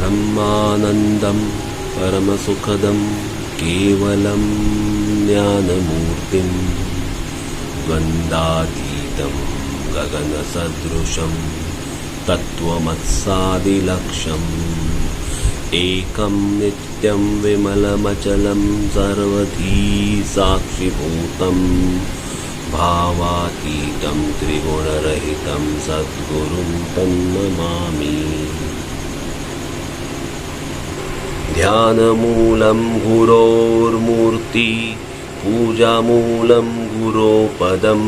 ब्रह्मानन्दं परमसुखदं केवलं ज्ञानमूर्तिं द्वन्द्वातीतं गगनसदृशं तत्त्वमत्सादिलक्ष्यम् एकं नित्यं विमलमचलं सर्वधी साक्षिभूतं भावातीतं त्रिगुणरहितं सद्गुरुं तन्नमामि। ध्यानमूलं गुरोर्मूर्ति पूजामूलं गुरोपदं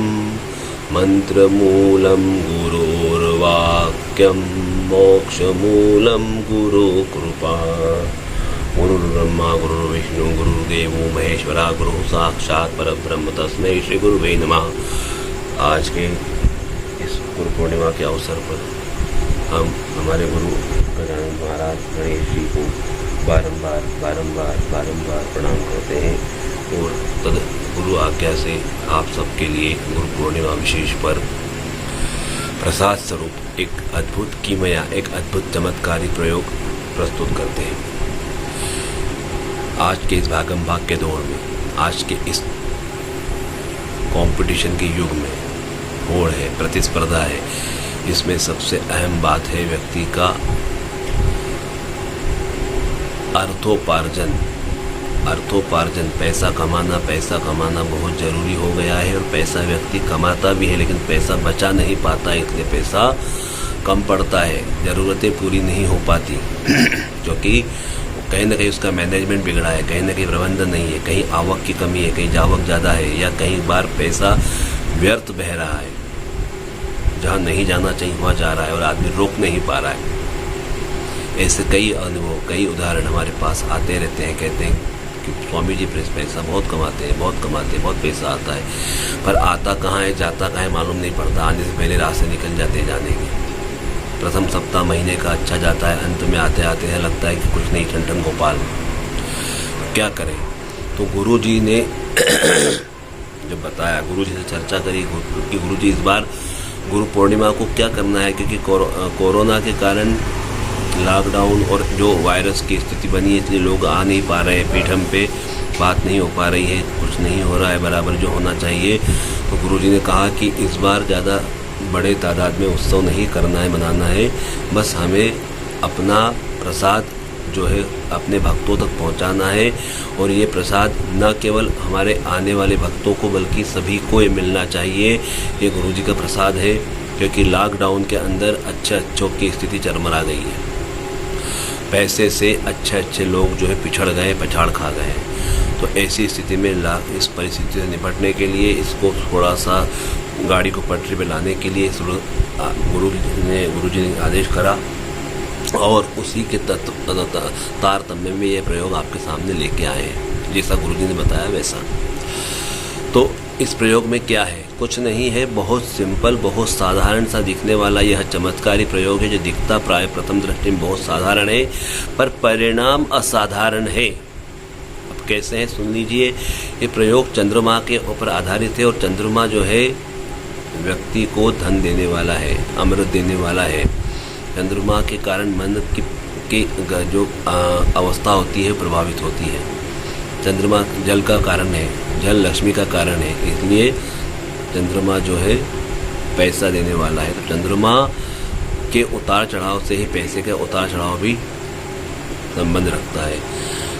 मन्त्रमूलं गुरोर्वाक्यं मोक्षमूलं गुरुकृपा। गुरुर्ब्रह्मा गुरुर्विष्णु गुरुर्देवो महेश्वरा गुरु साक्षात् परब्रह्म तस्मै श्री गुरुवे नमः। आज के इस गुरु पूर्णिमा के अवसर पर हम हमारे गुरु गजानन महाराज गणेश जी को बारंबार प्रणाम करते हैं और तद गुरु आज्ञा से आप सबके लिए गुरु पूर्णिमा विशेष पर प्रसाद स्वरूप एक अद्भुत कीमया, एक अद्भुत चमत्कारी प्रयोग प्रस्तुत करते हैं। आज के इस भागम भाग के दौर में, आज के इस कंपटीशन के युग में होड़ है, प्रतिस्पर्धा है, इसमें सबसे अहम बात है व्यक्ति का अर्थोपार्जन। पैसा कमाना बहुत ज़रूरी हो गया है और पैसा व्यक्ति कमाता भी है लेकिन पैसा बचा नहीं पाता, इसलिए पैसा कम पड़ता है, ज़रूरतें पूरी नहीं हो पाती क्योंकि कहीं ना कहीं उसका मैनेजमेंट बिगड़ा है, कहीं ना कहीं प्रबंधन नहीं है, कहीं आवक की कमी है, कहीं जावक ज़्यादा है, या कहीं बार पैसा व्यर्थ बह रहा है, जहाँ नहीं जाना चाहिए वहाँ जा रहा है और आदमी रोक नहीं पा रहा है। ऐसे कई अनुभव, कई उदाहरण हमारे पास आते रहते हैं। कहते हैं कि स्वामी जी पैसा बहुत कमाते हैं, बहुत पैसा आता है, पर आता कहाँ है, जाता कहाँ है मालूम नहीं पड़ता। आने से पहले रात से निकल जाते हैं जाने के। प्रथम सप्ताह महीने का अच्छा जाता है, अंत में आते आते हैं लगता है कि कुछ नहीं, ठन गोपाल। क्या करें? तो गुरु जी ने जब बताया, गुरु जी से चर्चा करी कि गुरु जी इस बार गुरु पूर्णिमा को क्या करना है, क्योंकि कोरोना के कारण लॉकडाउन और जो वायरस की स्थिति बनी है इसलिए लोग आ नहीं पा रहे हैं, पीठम पे बात नहीं हो पा रही है, कुछ नहीं हो रहा है बराबर जो होना चाहिए। तो गुरुजी ने कहा कि इस बार ज़्यादा बड़े तादाद में उत्सव नहीं करना है, मनाना है, बस हमें अपना प्रसाद जो है अपने भक्तों तक पहुंचाना है। और ये प्रसाद न केवल हमारे आने वाले भक्तों को बल्कि सभी को ये मिलना चाहिए। ये गुरुजी का प्रसाद है क्योंकि लॉकडाउन के अंदर अच्छों की स्थिति चरमरा गई है। पैसे से अच्छे लोग जो है पिछड़ गए, पछाड़ खा गए। तो ऐसी स्थिति में इस परिस्थिति से निपटने के लिए, इसको थोड़ा सा गाड़ी को पटरी पे लाने के लिए गुरुजी ने आदेश करा और उसी के तारतम्य में ये प्रयोग आपके सामने लेके आए हैं। जैसा गुरुजी ने बताया वैसा। तो इस प्रयोग में क्या है? कुछ नहीं है, बहुत सिंपल, बहुत साधारण सा दिखने वाला यह चमत्कारी प्रयोग है, जो दिखता प्राय प्रथम दृष्टि में बहुत साधारण है पर परिणाम असाधारण है। अब कैसे है सुन लीजिए। ये प्रयोग चंद्रमा के ऊपर आधारित है और चंद्रमा जो है व्यक्ति को धन देने वाला है, अमृत देने वाला है। चंद्रमा के कारण मन की जो अवस्था होती है प्रभावित होती है। चंद्रमा जल का कारण है, जल लक्ष्मी का कारण है, इसलिए चंद्रमा जो है पैसा देने वाला है। तो चंद्रमा के उतार चढ़ाव से ही पैसे का उतार चढ़ाव भी संबंध रखता है।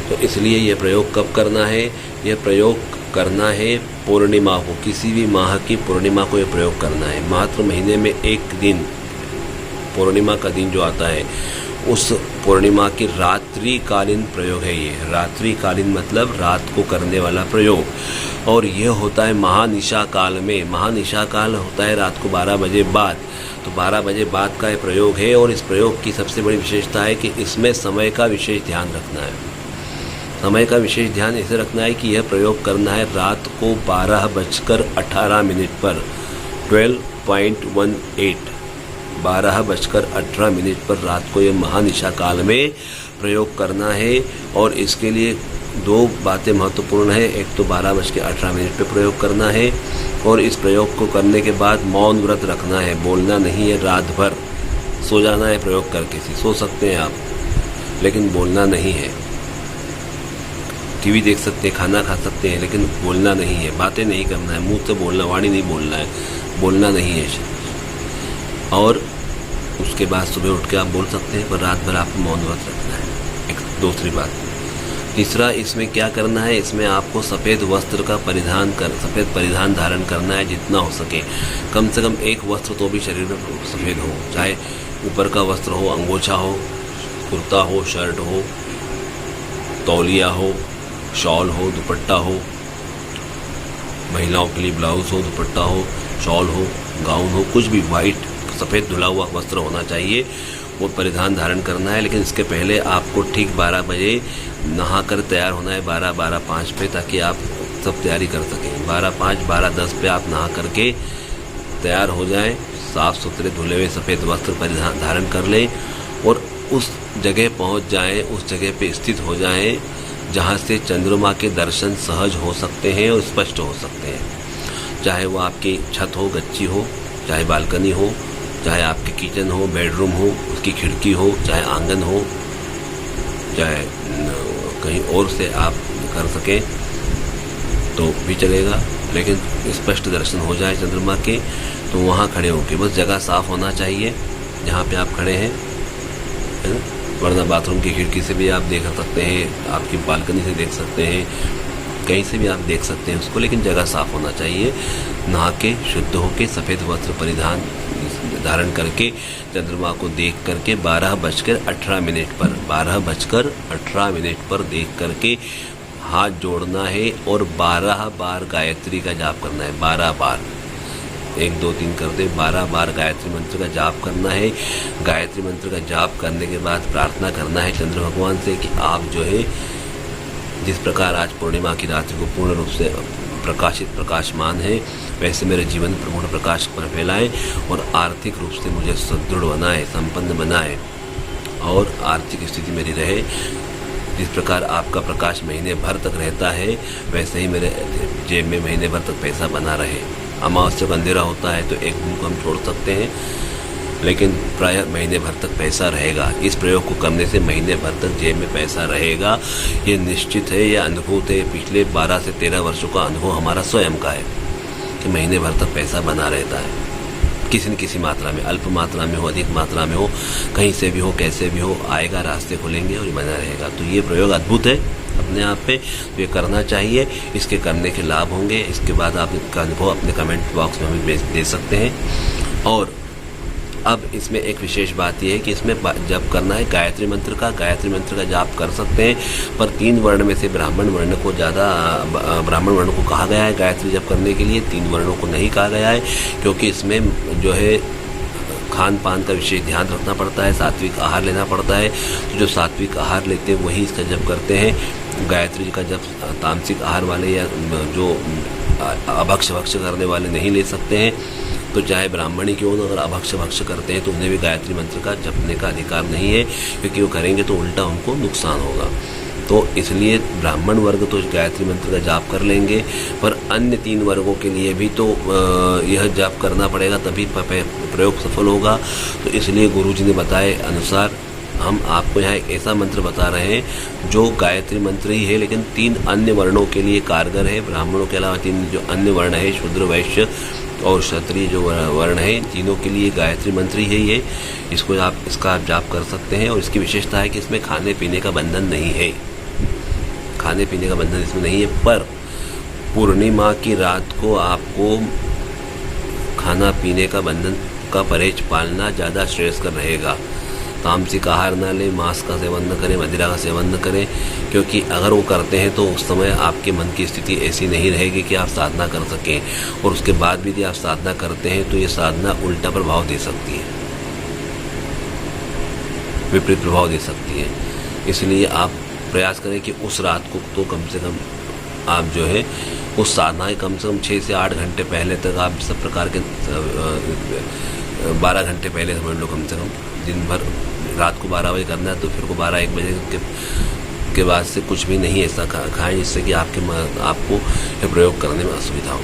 तो इसलिए यह प्रयोग कब करना है? यह प्रयोग करना है पूर्णिमा को, किसी भी माह की पूर्णिमा को यह प्रयोग करना है। मात्र महीने में एक दिन पूर्णिमा का दिन जो आता है उस पूर्णिमा की रात्रिकालीन प्रयोग है। ये रात्रिकालीन मतलब रात को करने वाला प्रयोग, और यह होता है महानिशा काल में। महानिशा काल होता है रात को 12 बजे बाद। तो 12 बजे बाद का ये प्रयोग है और इस प्रयोग की सबसे बड़ी विशेषता है कि इसमें समय का विशेष ध्यान रखना है। समय का विशेष ध्यान ऐसे रखना है कि यह प्रयोग करना है रात को 12:18 पर 12:18 पर रात को यह महानिशा काल में प्रयोग करना है। और इसके लिए दो बातें महत्वपूर्ण है। एक तो 12:18 पे प्रयोग करना है और इस प्रयोग को करने के बाद मौन व्रत रखना है, बोलना नहीं है, रात भर सो जाना है प्रयोग करके। सो सकते हैं आप, लेकिन बोलना नहीं है। टीवी देख सकते हैं, खाना खा सकते हैं, लेकिन बोलना नहीं है, बातें नहीं करना है, मुंह से बोलना, वाणी नहीं बोलना है, बोलना नहीं है। और उसके बाद सुबह उठ के आप बोल सकते हैं, पर रात भर आपको मौन व्रत रखना है। एक दूसरी बात। तीसरा, इसमें क्या करना है, इसमें आपको सफ़ेद वस्त्र का सफ़ेद परिधान धारण करना है जितना हो सके। कम से कम एक वस्त्र तो भी शरीर में सफ़ेद हो, चाहे ऊपर का वस्त्र हो, अंगोछा हो, कुर्ता हो, शर्ट हो, तौलिया हो, शॉल हो, दुपट्टा हो, महिलाओं के लिए ब्लाउज हो, दुपट्टा हो, शॉल हो, गाउन हो, कुछ भी वाइट सफ़ेद धुला हुआ वस्त्र होना चाहिए, वो परिधान धारण करना है। लेकिन इसके पहले आपको ठीक 12 बजे नहाकर तैयार होना है, 12-5 पे, ताकि आप सब तैयारी कर सकें। 12-5, 12-10 पे आप नहा करके तैयार हो जाएं, साफ़ सुथरे धुले हुए सफ़ेद वस्त्र परिधान धारण कर लें और उस जगह पहुंच जाएं, उस जगह पे स्थित हो जाएं जहां से चंद्रमा के दर्शन सहज हो सकते हैं और स्पष्ट हो सकते हैं। चाहे वो आपकी छत हो, गच्ची हो, चाहे बालकनी हो, चाहे आपके किचन हो, बेडरूम हो, उसकी खिड़की हो, चाहे आंगन हो, चाहे कहीं और से आप कर सकें तो भी चलेगा, लेकिन स्पष्ट दर्शन हो जाए चंद्रमा के, तो वहाँ खड़े होके बस जगह साफ़ होना चाहिए जहाँ पे आप खड़े हैं, है ना। वरना बाथरूम की खिड़की से भी आप देख सकते हैं, आपकी बालकनी से देख सकते हैं, कहीं से भी आप देख सकते हैं उसको, लेकिन जगह साफ़ होना चाहिए। नहा के शुद्ध होके सफ़ेद वस्त्र परिधान धारण करके चंद्रमा को देख करके 12:18 पर देख करके हाथ जोड़ना है और 12 बार गायत्री का जाप करना है। 12 बार, 1 2 3 करते 12 बार गायत्री मंत्र का जाप करना है। गायत्री मंत्र का जाप करने के बाद प्रार्थना करना है चंद्र भगवान से कि आप जो है जिस प्रकार आज पूर्णिमा की रात्रि को पूर्ण रूप से प्रकाशमान है, वैसे मेरे जीवन पर पूर्ण प्रकाश पर फैलाएं और आर्थिक रूप से मुझे सुदृढ़ बनाए, संपन्न बनाए और आर्थिक स्थिति मेरी रहे। जिस प्रकार आपका प्रकाश महीने भर तक रहता है, वैसे ही मेरे जेब में महीने भर तक पैसा बना रहे। अमावस्या को अंधेरा होता है तो एक दिन को हम छोड़ सकते हैं, लेकिन प्रायः महीने भर तक पैसा रहेगा। इस प्रयोग को करने से महीने भर तक जेब में पैसा रहेगा, ये निश्चित है, ये अनुभूत है। पिछले 12 से 13 वर्षों का अनुभव हमारा स्वयं का है कि महीने भर तक पैसा बना रहता है, किसी न किसी मात्रा में, अल्प मात्रा में हो, अधिक मात्रा में हो, कहीं से भी हो, कैसे भी हो, आएगा, रास्ते खुलेंगे और ये बना रहेगा। तो ये प्रयोग अद्भुत है अपने आप पे, तो ये करना चाहिए। इसके करने के लाभ होंगे। इसके बाद आप इसका अनुभव अपने कमेंट बॉक्स में हमें दे सकते हैं। और अब इसमें एक विशेष बात यह है कि इसमें जब करना है गायत्री मंत्र का जाप कर सकते हैं, पर 3 वर्ण में से ब्राह्मण वर्ण को कहा गया है गायत्री जप करने के लिए, 3 वर्णों को नहीं कहा गया है, क्योंकि इसमें जो है खान पान का विशेष ध्यान रखना पड़ता है, सात्विक आहार लेना पड़ता है। तो जो सात्विक आहार लेते हैं वही इसका जप करते हैं। गायत्री का जप तामसिक आहार वाले या जो अभक्ष भक्ष करने वाले नहीं ले सकते हैं। तो चाहे ब्राह्मणी क्यों न, अगर अभक्ष भक्ष करते हैं तो उन्हें भी गायत्री मंत्र का जपने का अधिकार नहीं है, क्योंकि वो करेंगे तो उल्टा उनको नुकसान होगा। तो इसलिए ब्राह्मण वर्ग तो गायत्री मंत्र का जाप कर लेंगे, पर अन्य 3 वर्गों के लिए भी तो यह जाप करना पड़ेगा, तभी प्रयोग सफल होगा। तो इसलिए गुरुजी ने बताए अनुसार हम आपको यहाँ एक ऐसा मंत्र बता रहे हैं जो गायत्री मंत्र ही है, लेकिन 3 अन्य वर्णों के लिए कारगर है। ब्राह्मणों के अलावा 3 जो अन्य वर्ण है, शूद्र, वैश्य और क्षत्रिय जो वर्ण है, तीनों के लिए गायत्री मंत्र ही है ये। इसका आप जाप कर सकते हैं। और इसकी विशेषता है कि इसमें खाने पीने का बंधन नहीं है, खाने पीने का बंधन इसमें नहीं है। पर पूर्णिमा की रात को आपको खाना पीने का बंधन का परहेज पालना ज़्यादा श्रेयस्कर रहेगा। तामसिक आहार न लें, मांस का सेवन न करें, मदिरा का सेवन न करें, क्योंकि अगर वो करते हैं तो उस समय आपके मन की स्थिति ऐसी नहीं रहेगी कि आप साधना कर सकें, और उसके बाद भी यदि आप साधना करते हैं तो ये साधना उल्टा प्रभाव दे सकती है, विपरीत प्रभाव दे सकती है। इसलिए आप प्रयास करें कि उस रात को तो कम से कम आप जो है उस साधना के कम से कम 6 से 8 घंटे पहले तक आप सब प्रकार के 12 घंटे पहले समझ लो कम से कम। दिन भर रात को 12 बजे करना है तो फिर को 12-1 बजे के बाद से कुछ भी नहीं ऐसा खाएं जिससे कि आपको प्रयोग करने में असुविधा हो।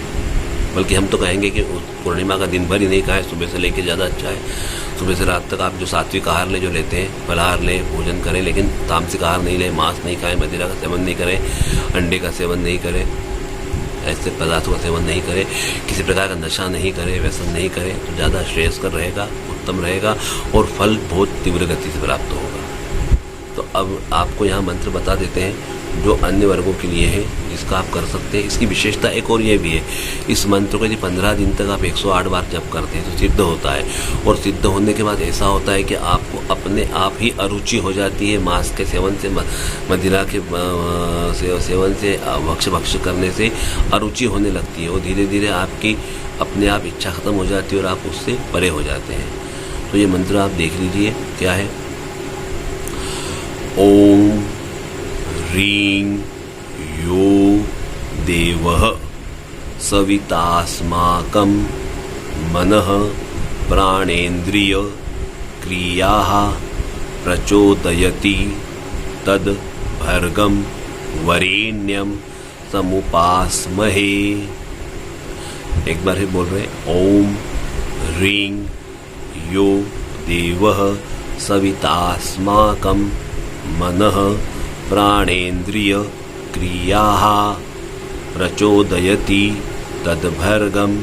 बल्कि हम तो कहेंगे कि पूर्णिमा का दिन भर ही नहीं खाएं, सुबह से लेकर ज़्यादा अच्छा है। सुबह से रात तक आप जो सात्विक आहार जो लेते हैं, फलाहार लें, भोजन करें, लेकिन तामसिक आहार नहीं लें, मांस नहीं खाएं, मदिरा का सेवन नहीं करें, अंडे का सेवन नहीं करें, ऐसे पदार्थों का सेवन नहीं करें, किसी प्रकार का नशा नहीं करें, व्यसन नहीं करें, तो ज़्यादा श्रेयस्कर रहेगा, उत्तम रहेगा और फल बहुत तीव्र गति से प्राप्त होगा। तो अब आपको यहाँ मंत्र बता देते हैं जो अन्य वर्गों के लिए है, जिसका आप कर सकते हैं। इसकी विशेषता एक और ये भी है, इस मंत्र को यदि 15 दिन तक आप 108 बार जप करते हैं तो सिद्ध होता है। और सिद्ध होने के बाद ऐसा होता है कि आपको अपने आप ही अरुचि हो जाती है मांस के सेवन से, मदिरा के सेवन से, भक्ष करने से अरुचि होने लगती है और धीरे धीरे आपकी अपने आप इच्छा खत्म हो जाती है और आप उससे परे हो जाते हैं। तो ये मंत्र आप देख लीजिए क्या है। ओम ह्रीं यो देवः सवितास्माकं मनः प्राणेन्द्रिय क्रियाः प्रचोदयति तद् भर्गं वरेण्यं समुपास्महे। एक बार ही बोल रहे हैं, ओम ह्रीं यो देवः सवितास्माकं मनः प्राणेन्द्रिय क्रियाः प्रचोदयति तद्भर्गं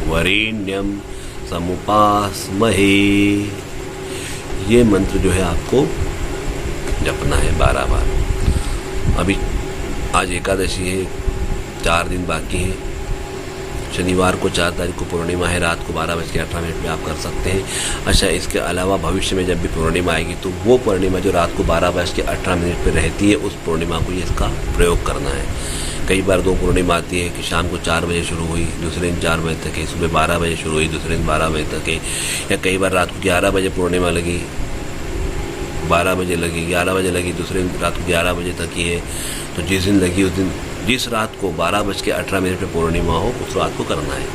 वरेण्यं समुपास्महे। ये मंत्र जो है आपको जपना है 12 बार। अभी आज एकादशी है, 4 दिन बाकी हैं। शनिवार को 4 तारीख को पूर्णिमा है, रात को 12:18 में आप कर सकते हैं। अच्छा, इसके अलावा भविष्य में जब भी पूर्णिमा आएगी तो वो पूर्णिमा जो रात को 12:18 पर रहती है, उस पूर्णिमा को इसका प्रयोग करना है। कई बार 2 पूर्णिमा आती है कि शाम को 4 बजे शुरू हुई, दूसरे दिन 4 बजे तक है, सुबह 12 बजे शुरू हुई, दूसरे दिन 12 बजे तक है, या कई बार रात को 11 बजे पूर्णिमा लगी, 12 बजे लगी, 11 बजे लगी, दूसरे दिन रात को 11 बजे तक ही है। तो जिस दिन लगी उस दिन, जिस रात को 12:18 पे पूर्णिमा हो उस रात को करना है।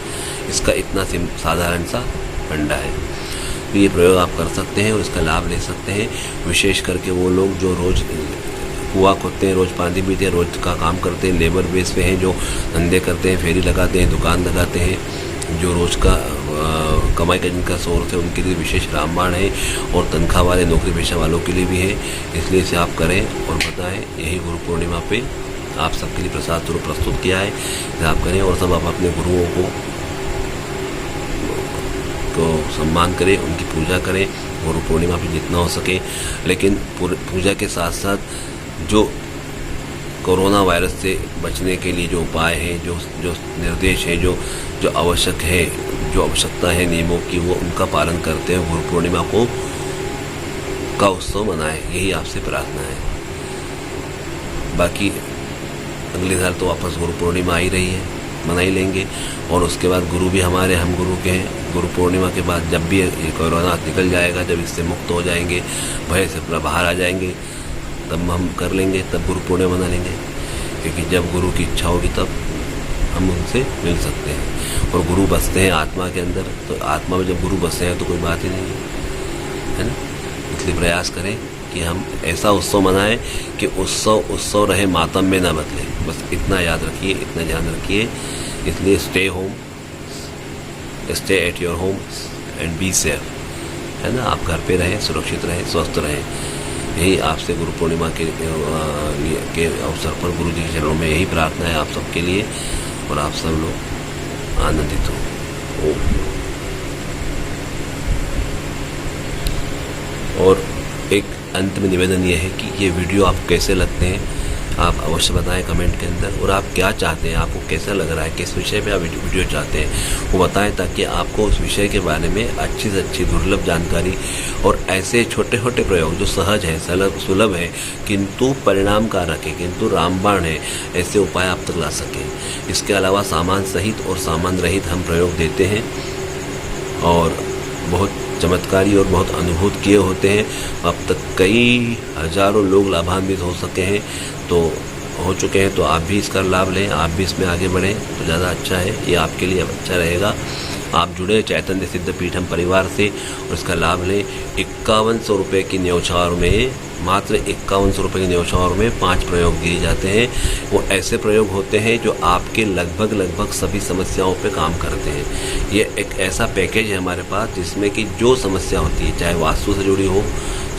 इसका इतना साधारण सा फंडा है। तो ये प्रयोग आप कर सकते हैं और इसका लाभ ले सकते हैं। विशेष करके वो लोग जो रोज़ कुआ खोदते हैं, रोज़ पानी पीते हैं, रोज़ का काम करते हैं, लेबर बेस पे हैं, जो धंधे करते हैं, फेरी लगाते हैं, दुकान लगाते हैं, जो रोज़ का कमाई का जिनका सोर्स है, उनके लिए विशेष रामबाण है और तनख्वाह वाले नौकरी पेशा वालों के लिए भी है। इसलिए इसे आप करें और बताएं। यही गुरु पूर्णिमा पे आप सबके लिए प्रसाद स्वरूप प्रस्तुत किया है, इसे आप करें और सब आप अपने गुरुओं को सम्मान करें, उनकी पूजा करें गुरु पूर्णिमा पे जितना हो सके। लेकिन पूजा के साथ साथ जो कोरोना वायरस से बचने के लिए जो उपाय हैं, जो निर्देश हैं, जो आवश्यक है, जो आवश्यकता है नियमों की, वो उनका पालन करते हुए गुरु पूर्णिमा का उत्सव मनाएं। यही आपसे प्रार्थना है। बाकी अगले साल तो वापस गुरु पूर्णिमा आ ही रही है, मना ही लेंगे। और उसके बाद गुरु भी हमारे हम गुरु के हैं। गुरु पूर्णिमा के बाद जब भी ये कोरोना निकल जाएगा, जब इससे मुक्त हो जाएंगे, भय से पूरा बाहर आ जाएंगे, तब हम कर लेंगे, तब गुरु पूर्णिमा मना लेंगे। क्योंकि जब गुरु की इच्छा होगी तब हम उनसे मिल सकते हैं। और गुरु बसते हैं आत्मा के अंदर, तो आत्मा में जब गुरु बसते हैं तो कोई बात ही नहीं है ना। इसलिए प्रयास करें कि हम ऐसा उत्सव मनाएं कि उत्सव रहे, मातम में ना बदले। बस इतना याद रखिए, इतना ध्यान रखिए। इसलिए stay home, stay at your home and be safe, है ना। आप घर पे रहें, सुरक्षित रहें, स्वस्थ रहें। यही आपसे गुरु पूर्णिमा के अवसर पर गुरु जी के चरणों में यही प्रार्थना है आप सबके लिए। और आप सब लोग आनंदित हो। और एक अंत में निवेदन ये है कि ये वीडियो आप कैसे लगते हैं आप अवश्य बताएं कमेंट के अंदर। और आप क्या चाहते हैं, आपको कैसा लग रहा है, किस विषय पे आप वीडियो चाहते हैं वो बताएं, ताकि आपको उस विषय के बारे में अच्छी से अच्छी दुर्लभ जानकारी और ऐसे छोटे छोटे प्रयोग जो सहज है, सुलभ है, किंतु परिणामकारक है, किंतु रामबाण है, ऐसे उपाय आप तक ला सकें। इसके अलावा सामान सहित और सामान रहित हम प्रयोग देते हैं और बहुत चमत्कारी और बहुत अनुभूत किए होते हैं। अब तक कई हजारों लोग लाभान्वित हो सके हैं, तो हो चुके हैं। तो आप भी इसका लाभ लें, आप भी इसमें आगे बढ़ें तो ज़्यादा अच्छा है, ये आपके लिए अच्छा रहेगा। आप जुड़े चैतन्य सिद्ध पीठम परिवार से और इसका लाभ लें। 5100 रुपये की न्यौछावर में मात्र 51 रुपये के न्यौछावर में 5 प्रयोग दिए जाते हैं। वो ऐसे प्रयोग होते हैं जो आपके लगभग सभी समस्याओं पे काम करते हैं। ये एक ऐसा पैकेज है हमारे पास जिसमें कि जो समस्या होती है, चाहे वास्तु से जुड़ी हो,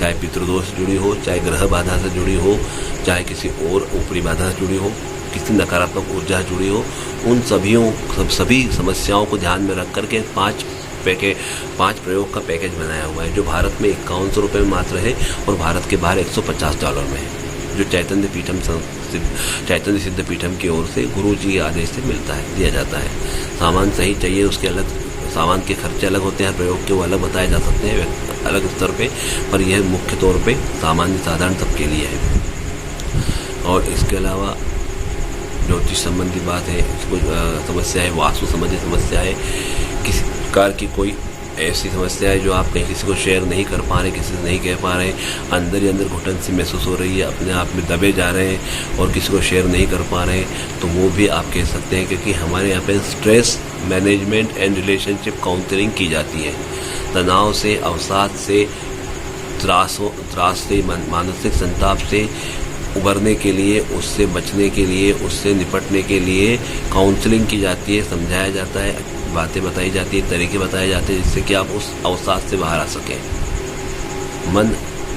चाहे पितृदोष से जुड़ी हो, चाहे ग्रह बाधा से जुड़ी हो, चाहे किसी और ऊपरी बाधा से जुड़ी हो, किसी नकारात्मक ऊर्जा से जुड़ी हो, उन सभी समस्याओं को ध्यान में रख करके 5 प्रयोग का पैकेज बनाया हुआ है, जो भारत में 51 रुपये में मात्र है और भारत के बाहर $150 में है, जो चैतन्य सिद्ध पीठम की ओर से गुरु जी के आदेश से मिलता है, दिया जाता है। सामान सही चाहिए, उसके अलग सामान के खर्चे अलग होते हैं, प्रयोग के वो अलग बताए जा सकते हैं अलग स्तर पे, पर यह मुख्य तौर पे सामान्य साधारण सबके लिए है। और इसके अलावा ज्योतिष संबंधी बात है, इसको समस्या है, वास्तु संबंधी समस्या है, किसी प्रकार की कोई ऐसी समस्या है जो आप कहीं किसी को शेयर नहीं कर पा रहे, किसी से नहीं कह पा रहे, अंदर ही अंदर घुटन सी महसूस हो रही है, अपने आप में दबे जा रहे हैं और किसी को शेयर नहीं कर पा रहे हैं, तो वो भी आप कह सकते हैं, क्योंकि हमारे यहाँ पे stress management and relationship counselling की जाती है। तनाव से, अवसाद से, त्रास से, मानसिक संताप से उबरने के लिए, उससे बचने के लिए, उससे निपटने के लिए काउंसलिंग की जाती है, समझाया जाता है, बातें बताई जाती है, तरीके बताए जाते हैं, जिससे कि आप उस अवसाद से बाहर आ सकें। मन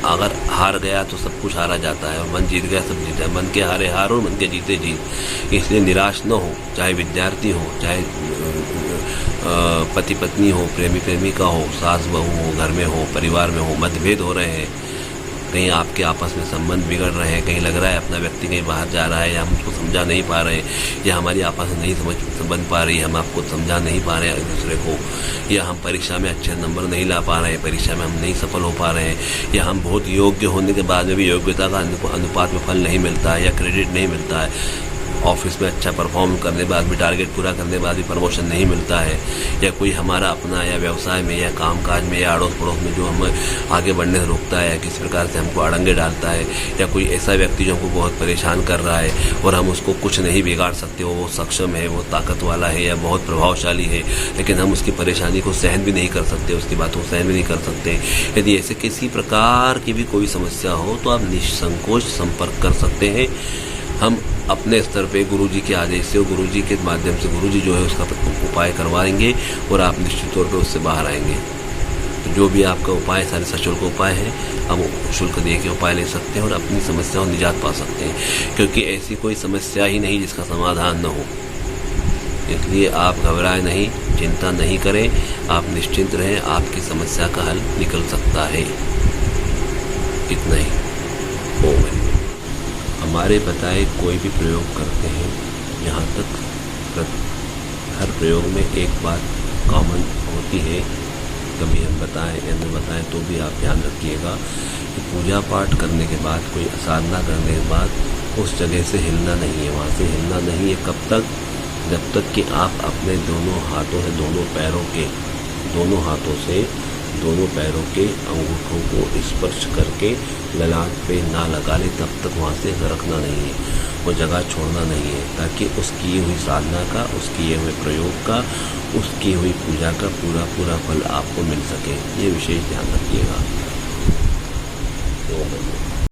अगर हार गया तो सब कुछ हारा जाता है, और मन जीत गया सब जीता है। मन के हारे हार और मन के जीते जीत। इसलिए निराश न हो, चाहे विद्यार्थी हो, चाहे पति पत्नी हो, प्रेमी प्रेमिका हो, सास बहू हो, घर में हो, परिवार में हो, मतभेद हो रहे हैं, कहीं आपके आपस में संबंध बिगड़ रहे हैं, कहीं लग रहा है अपना व्यक्ति कहीं बाहर जा रहा है, या हम उसको समझा नहीं पा रहे, या हमारी आपस में नहीं समझ बन पा रही, हम आपको समझा नहीं पा रहे हैं एक दूसरे को, या हम परीक्षा में अच्छे नंबर नहीं ला पा रहे हैं, परीक्षा में हम नहीं सफल हो पा रहे हैं, या हम बहुत योग्य होने के बाद में भी योग्यता का अनुपात में फल नहीं मिलता है, या क्रेडिट नहीं मिलता है, ऑफिस में अच्छा परफॉर्म करने के बाद भी, टारगेट पूरा करने के बाद भी प्रमोशन नहीं मिलता है, या कोई हमारा अपना या व्यवसाय में या कामकाज में या अड़ोस पड़ोस में जो हमें आगे बढ़ने से रोकता है, या किसी प्रकार से हमको अड़ंगे डालता है, या कोई ऐसा व्यक्ति जो हमको बहुत परेशान कर रहा है और हम उसको कुछ नहीं बिगाड़ सकते, वो सक्षम है, वो ताकत वाला है या बहुत प्रभावशाली है, लेकिन हम उसकी परेशानी को सहन भी नहीं कर सकते, उसकी बातों को सहन भी नहीं कर सकते। यदि ऐसे किसी प्रकार की भी कोई समस्या हो तो आप निसंकोच संपर्क कर सकते हैं। हम अपने स्तर पे गुरुजी के आदेश से और गुरुजी के माध्यम से गुरुजी जो है उसका उपाय करवाएंगे और आप निश्चित तौर पे उससे बाहर आएंगे। तो जो भी आपका उपाय, सारे सशुल्क उपाय हैं, आप शुल्क दे के उपाय ले सकते हैं और अपनी समस्याओं से निजात पा सकते हैं, क्योंकि ऐसी कोई समस्या ही नहीं जिसका समाधान न हो। इसलिए आप घबराएं नहीं, चिंता नहीं करें, आप निश्चिंत रहें, आपकी समस्या का हल निकल सकता है। इतना ही। ओम। हमारे बताए कोई भी प्रयोग करते हैं, यहाँ तक हर प्रयोग में एक बात कॉमन होती है, कभी हम बताएं या न बताएं तो भी आप ध्यान रखिएगा कि पूजा पाठ करने के बाद, कोई साधना करने के बाद उस जगह से हिलना नहीं है, वहाँ से हिलना नहीं है। कब तक? जब तक कि आप अपने दोनों हाथों से, दोनों पैरों के अंगूठों को स्पर्श करके ललाट पे ना लगा ले, तब तक वहाँ से सरकना नहीं है, वो जगह छोड़ना नहीं है, ताकि उस की हुई साधना का, उस किए हुए प्रयोग का, उस की हुई पूजा का पूरा फल आपको मिल सके। ये विशेष ध्यान रखिएगा।